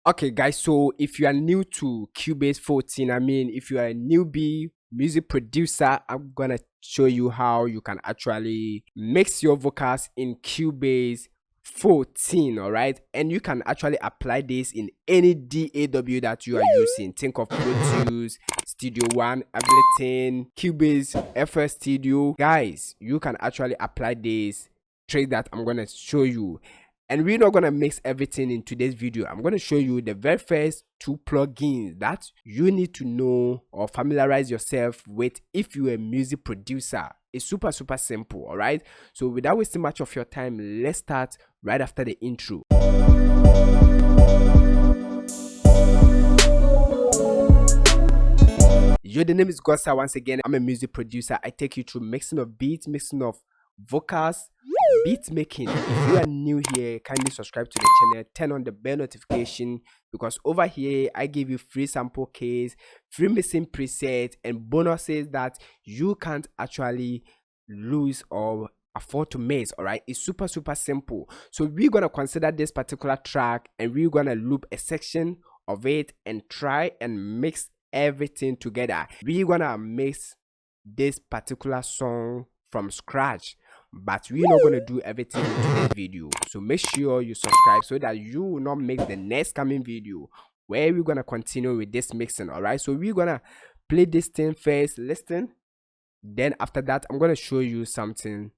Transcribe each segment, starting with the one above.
Okay, guys, so if you are new to Cubase 14, if you are a newbie music producer, I'm gonna show you how you can actually mix your vocals in Cubase 14. All right, and you can actually apply this in any DAW that you are using. Think of Pro Tools, Studio One, Ableton, Cubase, FL Studio. Guys, you can actually apply this trick that I'm gonna show you. And we're not gonna mix everything in today's video. I'm gonna show you the very first two plugins that you need to know or familiarize yourself with if you're a music producer. It's super simple. All right, so without wasting much of your time, let's start right after the intro. Yo, the name is Gosa. Once again, I'm a music producer. I take you through mixing of beats, mixing of vocals, beat making. If you are new here, kindly subscribe to the channel, turn on the bell notification, because over here I give you free sample case, free mixing presets, and bonuses that you can't actually lose or afford to miss. All right, it's super simple. So we're gonna consider this particular track and we're gonna loop a section of it and try and mix everything together. We're gonna mix this particular song from scratch, but we're not gonna do everything in today's video. So make sure you subscribe so that you will not miss the next coming video where we're gonna continue with this mixing. All right, so we're gonna play this thing first, listen, then after that I'm gonna show you something.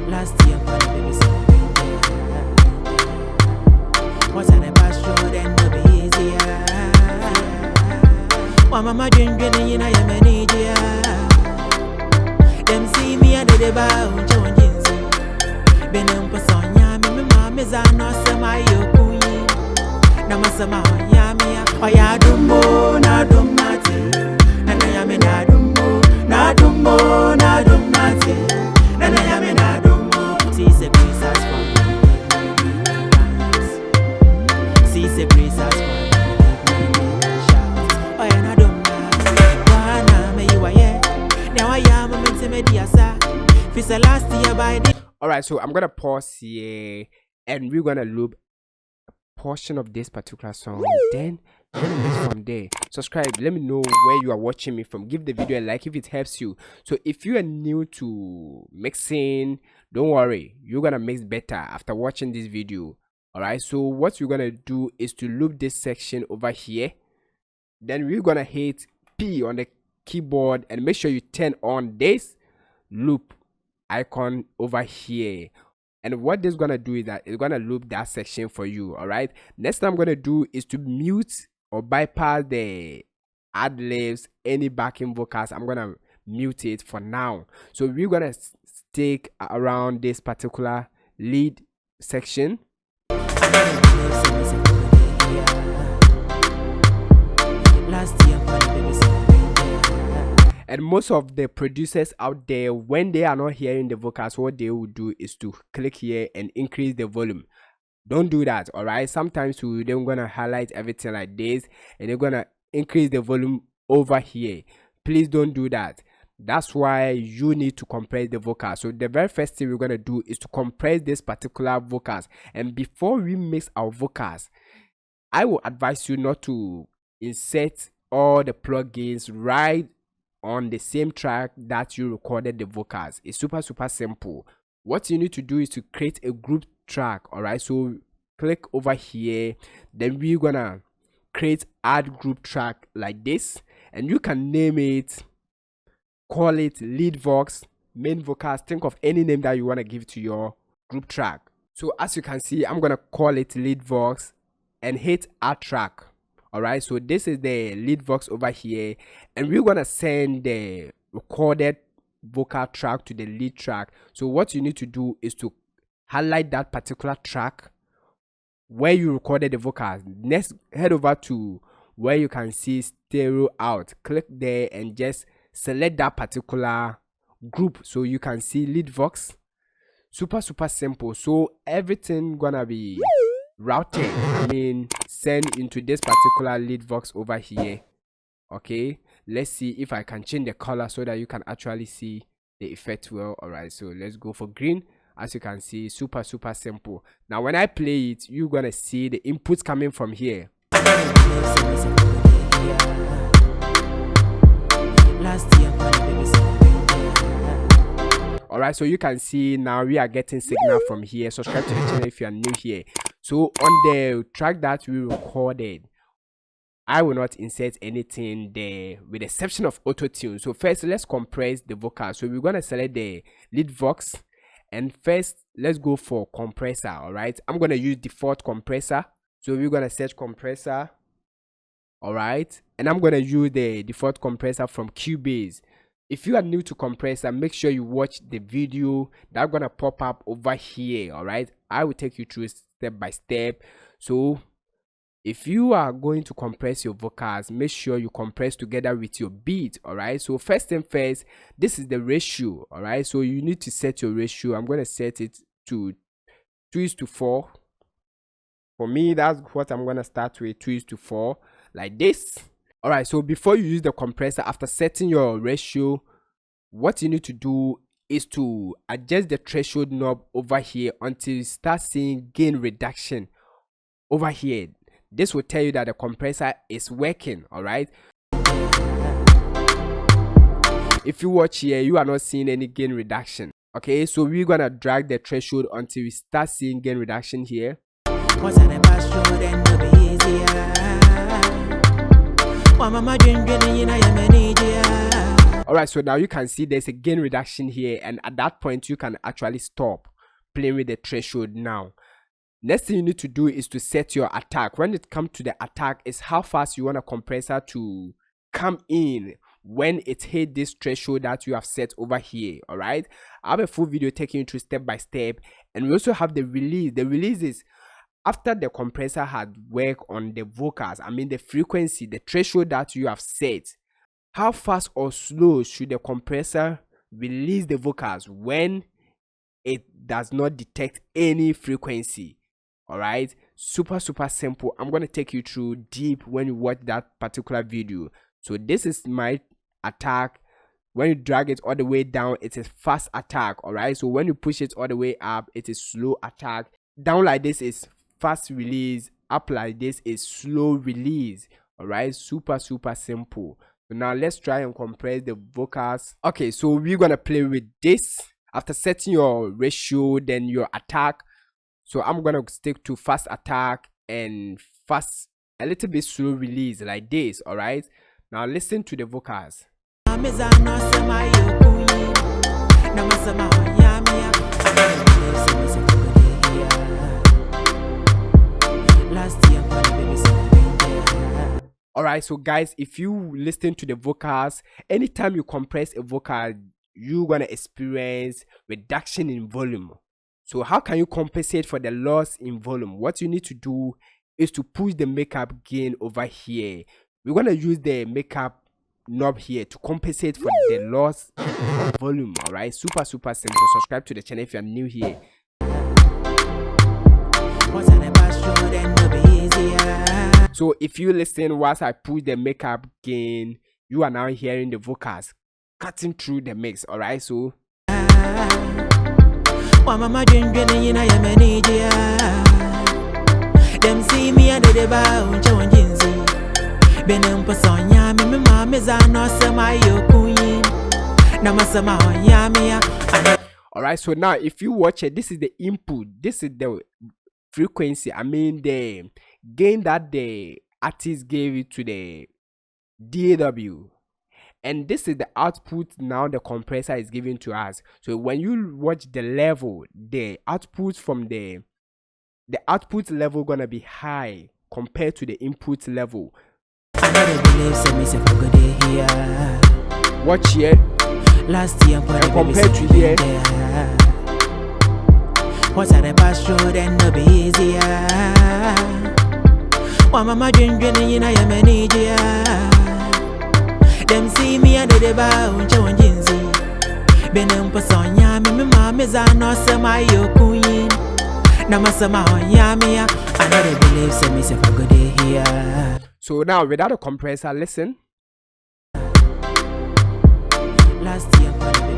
Last year, baby, what's an passion then no be easier. My mama drinking in a Yemenija. Them see me and they bow, Joan Jinsi. Been on Pasonia, me mamma's are not semi yokuyi. Namasama, Yamia, or Yadumbo, Nadum Nati. And I am in Adumbo, Nadumbo, Nadum Nati. And I am in Adumbo. She's a grace as for me. She's a grace as for me. Oh, and I don't know. May you are here. Now I am a Mentimedia. Fis the last year by the. Alright, so I'm gonna pause here and we're gonna loop a portion of this particular song. Then we're gonna mix from there. Subscribe, let me know where you are watching me from. Give the video a like if it helps you. So if you are new to mixing, don't worry, you're gonna mix better after watching this video. Alright, so what we're gonna do is to loop this section over here. Then we're gonna hit P on the keyboard and make sure you turn on this loop icon over here. And what this is gonna do is that it's gonna loop that section for you. All right, next thing I'm gonna do is to mute or bypass the ad libs, any backing vocals. I'm gonna mute it for now. So we're gonna stick around this particular lead section. And most of the producers out there, when they are not hearing the vocals, what they will do is to click here and increase the volume. Don't do that. All right, sometimes they're gonna highlight everything like this and they're gonna increase the volume over here. Please don't do that. That's why you need to compress the vocals. So the very first thing we're gonna do is to compress this particular vocals. And before we mix our vocals, I will advise you not to insert all the plugins right on the same track that you recorded the vocals. It's super simple. What you need to do is to create a group track. All right, so click over here, then we're gonna create add group track like this, and you can name it, call it lead vox, main vocals. Think of any name that you want to give to your group track. So as you can see, I'm gonna call it lead vox and hit add track. All right, so this is the lead vox over here, and we're gonna send the recorded vocal track to the lead track. So what you need to do is to highlight that particular track where you recorded the vocals. Next, head over to where you can see stereo out. Click there and just select that particular group so you can see lead vox. Super simple. So everything gonna be routed, send into this particular lead vox over here. Okay, let's see if I can change the color so that you can actually see the effect well. All right, so let's go for green. As you can see, super simple. Now when I play it, you're gonna see the inputs coming from here. All right, so you can see now we are getting signal from here. Subscribe to the channel if you are new here. So on the track that we recorded, I will not insert anything there with the exception of auto tune. So first, let's compress the vocal. So we're gonna select the lead vox, and first let's go for compressor. All right, I'm gonna use default compressor. So we're gonna search compressor. All right, and I'm gonna use the default compressor from Cubase. If you are new to compressor, make sure you watch the video that's gonna pop up over here. All right, I will take you through step by step. So if you are going to compress your vocals, make sure you compress together with your beat. All right, so first thing first, this is the ratio. All right, so you need to set your ratio. I'm going to set it to 2:4. For me, that's what I'm going to start with, 2:4, like this. All right, so before you use the compressor, after setting your ratio, what you need to do is to adjust the threshold knob over here until you start seeing gain reduction over here. This will tell you that the compressor is working. All right, if you watch here, you are not seeing any gain reduction. Okay, so we're gonna drag the threshold until we start seeing gain reduction here. Alright, so now you can see there's a gain reduction here, and at that point you can actually stop playing with the threshold now. Next thing you need to do is to set your attack. When it comes to the attack, is how fast you want a compressor to come in when it hit this threshold that you have set over here. All right, I have a full video taking you through step by step, and we also have the release. The release is after the compressor had worked on the vocals, I mean the frequency, the threshold that you have set. How fast or slow should the compressor release the vocals when it does not detect any frequency? All right, super simple. I'm going to take you through deep when you watch that particular video. So this is my attack. When you drag it all the way down, it is fast attack. All right, so when you push it all the way up, it is slow attack. Down like this is fast release, up like this is slow release. All right, super simple. So now let's try and compress the vocals. Okay, so we're gonna play with this after setting your ratio, then your attack. So I'm gonna stick to fast attack and fast, a little bit slow release like this. All right, now listen to the vocals. Alright, so guys, if you listen to the vocals, anytime you compress a vocal, you're gonna experience reduction in volume. So how can you compensate for the loss in volume? What you need to do is to push the makeup gain over here. We're gonna use the makeup knob here to compensate for the loss of volume. Alright, super simple. Subscribe to the channel if you're new here. So if you listen whilst I push the makeup gain, you are now hearing the vocals cutting through the mix. All right, so them see me and the bow challenging. Benem pasonya me mama zano sama yokuyin na masama yamia. All right, so now if you watch it, this is the input, this is the frequency, I mean the gain that the artist gave it to the DAW, and this is the output now the compressor is giving to us. So when you watch the level, the output from the output level gonna be high compared to the input level. Watch here last year and compared to here. What's at the past road and no be easier. Mama drinking in a Yemenija. Them see me and the bow challenging. Benem pasonya me mama zano sama yokuyin na masama yamia. I don't believe say me say for good here. So now without a compressor, listen. Last year, baby,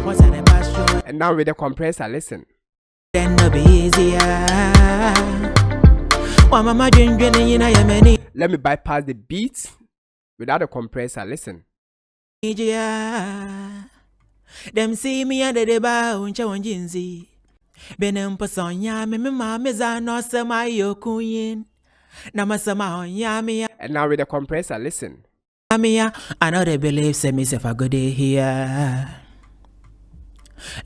what's at the past? And now with the compressor, listen. Then no be easier. Mama drinking, you know, you many. Let me bypass the beats without a compressor, listen. Them see me under the bar, uncha one jinzi. Benem pasonya, me mama zano sama yokuyin. Namasama on yamia. And now with the compressor, listen. Yamia, I know they believe say me if I go day here.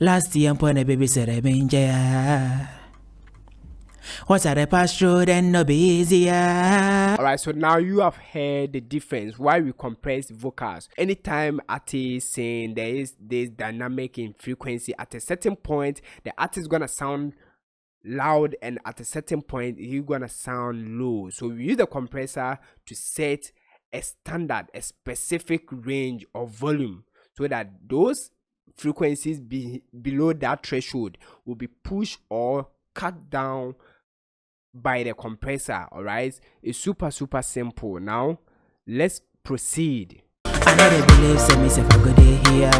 Last year, when a baby said I been jail. What's at the past road and no be easier. Alright, so now you have heard the difference why we compress vocals. Anytime artists sing, there is this dynamic in frequency. At a certain point, the artist is gonna sound loud, and at a certain point, he's gonna sound low. So we use the compressor to set a standard, a specific range of volume, so that those frequencies below that threshold will be pushed or cut down by the compressor. All right, it's super simple. Now let's proceed. I know they believe say me if I go day here.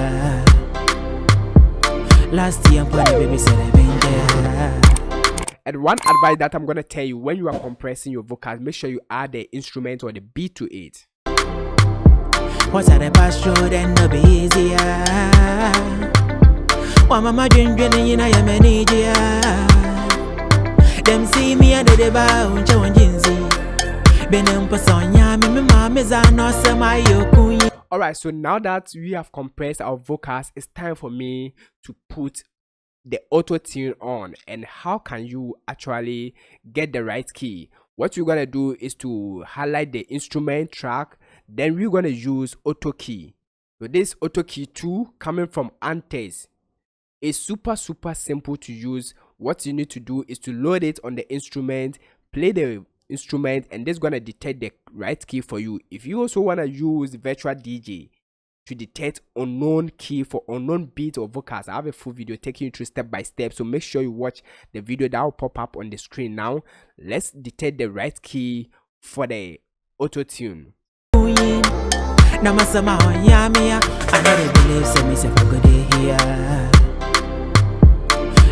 Last year when the baby said I been there. And one advice that I'm gonna tell you, when you are compressing your vocals, make sure you add the instrument or the beat to it. What's at the past road and no be easier. Mama drinking, you know, you many. Them see me under the bar, uncha one jinzi. Benem pasonya, me mama zano sama yokuyin. Alright, so now that we have compressed our vocals, it's time for me to put the auto tune on. And how can you actually get the right key? What you're gonna do is to highlight the instrument track, then we're gonna use auto key. So this auto key 2 coming from Antes is super simple to use. What you need to do is to load it on the instrument, play the instrument, and this is gonna detect the right key for you. If you also wanna use virtual DJ to detect unknown key for unknown beats or vocals, I have a full video taking you through step by step, so make sure you watch the video that will pop up on the screen. Now let's detect the right key for the auto tune.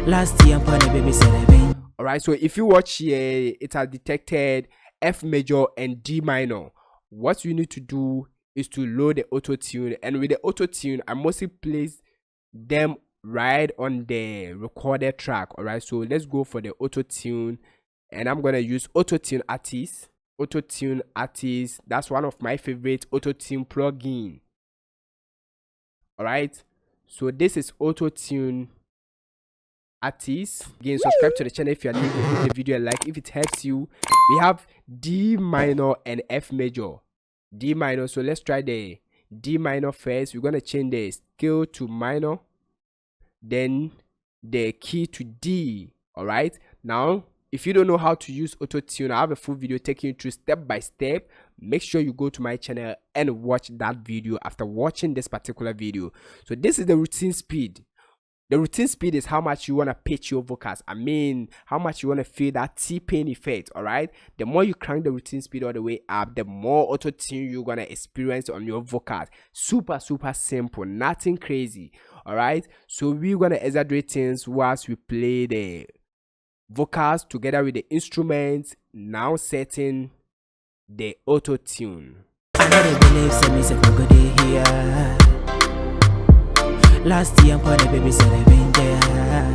Last year when the baby said I been. Alright, so if you watch here, it has detected F major and D minor. What you need to do is to load the auto tune, and with the auto tune, I mostly place them right on the recorded track. Alright, so let's go for the auto tune, and I'm gonna use auto tune artist. Auto tune artist, that's one of my favorite auto tune plugin. Alright, so this is auto tune artist. Again, subscribe to the channel if you are new. Hit the video a like if it helps you. We have D minor and F major. D minor, so let's try the D minor first. We're gonna change the scale to minor, then the key to D. All right, now if you don't know how to use auto tune, I have a full video taking you through step by step. Make sure you go to my channel and watch that video after watching this particular video. So this is the routine speed. The routine speed is how much you want to pitch your vocals. I mean, how much you want to feel that T-pain effect, all right? The more you crank the routine speed all the way up, the more auto-tune you're going to experience on your vocals. Super simple, nothing crazy, all right? So we're going to exaggerate things whilst we play the vocals together with the instruments, now setting the auto-tune. I know they believe say me if I go here. Last year when the baby said I been there.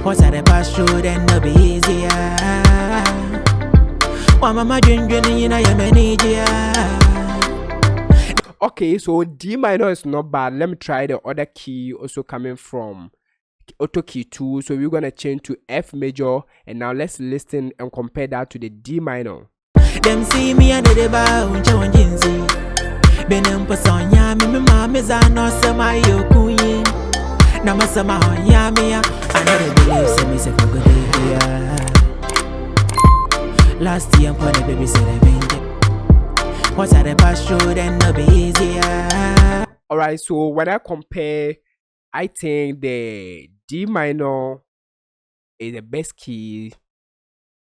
What's at the past road and no be easier. Mama drinking, you know, you many. Okay, so D minor is not bad. Let me try the other key also coming from auto key 2. So we're gonna change to F major, and now let's listen and compare that to the D minor. Them see me under the bar, uncha one jinzi. Benem pasonya, me mama zano sama yokuyin. Namasama on yamia, I know they believe say me if I go here. Last year when the baby said I been there. What's at the past road and no be easier. Alright, so when I compare, I think the D minor is the best key.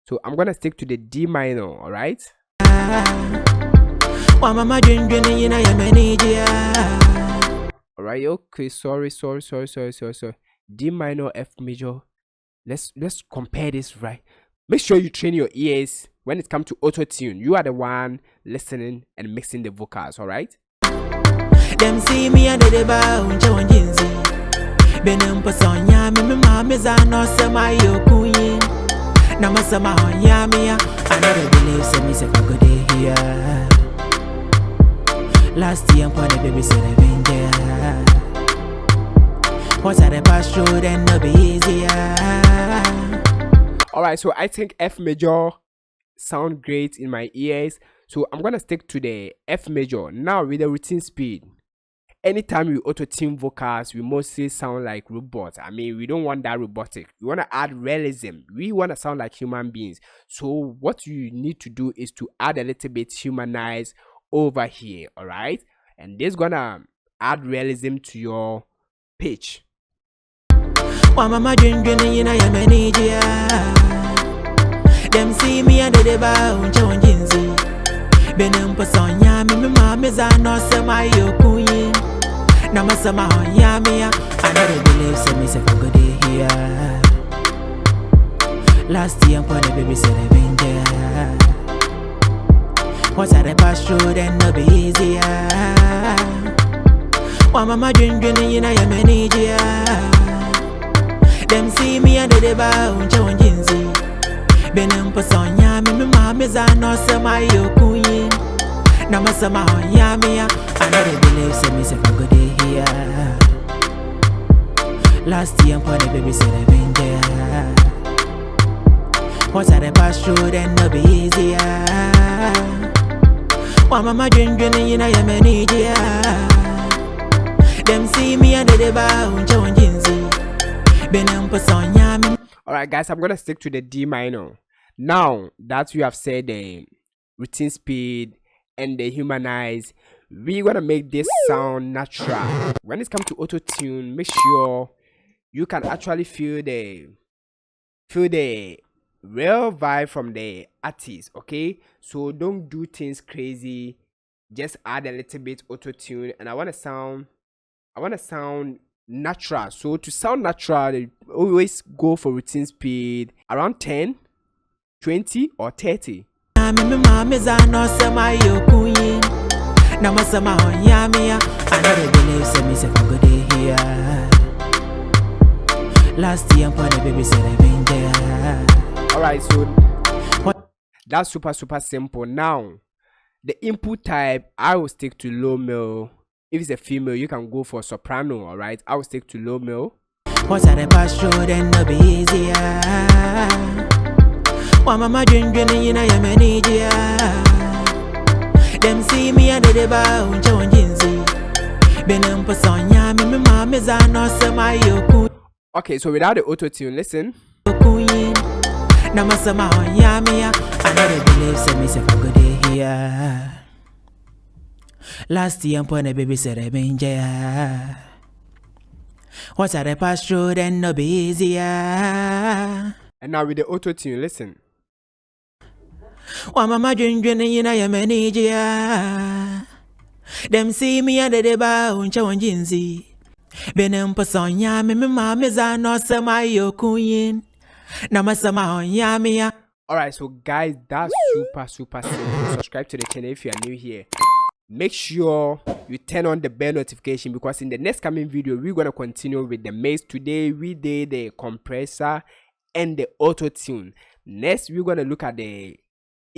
So I'm gonna stick to the D minor, alright? Wa mama dwendwene yina ya manija. Alright, okay, sorry. D minor, F major. Let's compare this, right? Make sure you train your ears when it comes to auto tune. You are the one listening and mixing the vocals, alright? Them see me and they bow Joan Jinzi. Benem Pasonya, me mamma no sema yo queen. Namasama Yamia, I never believe some is a good day here. Last year, when the baby said I've been there. What's at the past road and no be easier. Alright, so I think F major sound great in my ears. So I'm gonna stick to the F major. Now with the routine speed. Anytime we auto-tune vocals, we mostly sound like robots. I mean, we don't want that robotic. We want to add realism. We want to sound like human beings. So what you need to do is to add a little bit humanize over here, all right? And this is gonna add realism to your pitch. Them see me and they bow Joan Jinzi. Benem Pasonya, me mamma no sema yo queen. Namasama Yamia, I never believe some is a good day here. Last year, when the baby said I've been there. What's at the past road and no be easier. Wa mama dwendwene yina ya manija. Them see me and they bow Joan Jinzi. Benem Pasonya, me mamma no sema yo queen. Namasama Yamia, I never believe some is a good day here. Last year, when the baby said I've been there. What's at the past road and no be easier. Wa mama dwendwene yina ya manija. Them see me and they bow Joan Jinzi. Benem Pasonya. Alright guys, I'm gonna stick to the D minor. Now that we have said the routine speed and the humanize, we're gonna make this sound natural. When it comes to auto tune, make sure you can actually feel the real vibe from the artist, okay? So don't do things crazy, just add a little bit auto tune. And I want to sound natural. So to sound natural, always go for routine speed around 10, 20 or 30. Namasama Yamia, I never believe some is a good day here. Last year, when the baby said I've been there. Alright, so that's super simple. Now the input type, I will stick to low male. If it's a female, you can go for soprano. Alright, I will stick to low male. What's at the past road and no be easier. Wa mama dwendwene yina ya manija. Them see me and they bow Joan Jinzi. Benem Pasonya, me mamma no sema yo queen. Okay, so without the auto tune, listen. Namasama Yamia, I never believe some is a good day here. Last year, when the baby said I've been there. What's at the past road and no be easier. And now with the auto tune, listen. Wa mama dwendwene yina ya manija. Them see me and they bow Joan Jinzi. Benem Pasonya, me mamma no sema yo queen. Namasama Yamia. Alright, so guys, that's super simple. Subscribe to the channel if you are new here. Make sure you turn on the bell notification, because in the next coming video we're gonna continue with the mix. Today we did the compressor and the auto tune. Next we're gonna look at the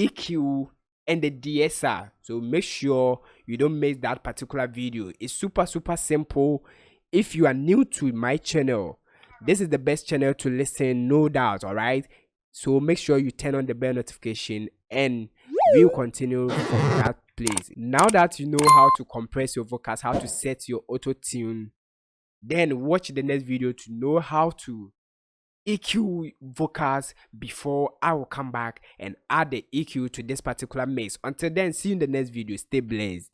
EQ and the DSR. So make sure you don't miss that particular video. It's super simple. If you are new to my channel, this is the best channel to listen, no doubt. All right, so make sure you turn on the bell notification and we'll continue from that place. Now that you know how to compress your vocals, how to set your auto tune, then watch the next video to know how to EQ vocals before I will come back and add the EQ to this particular mix. Until then, see you in the next video. Stay blessed.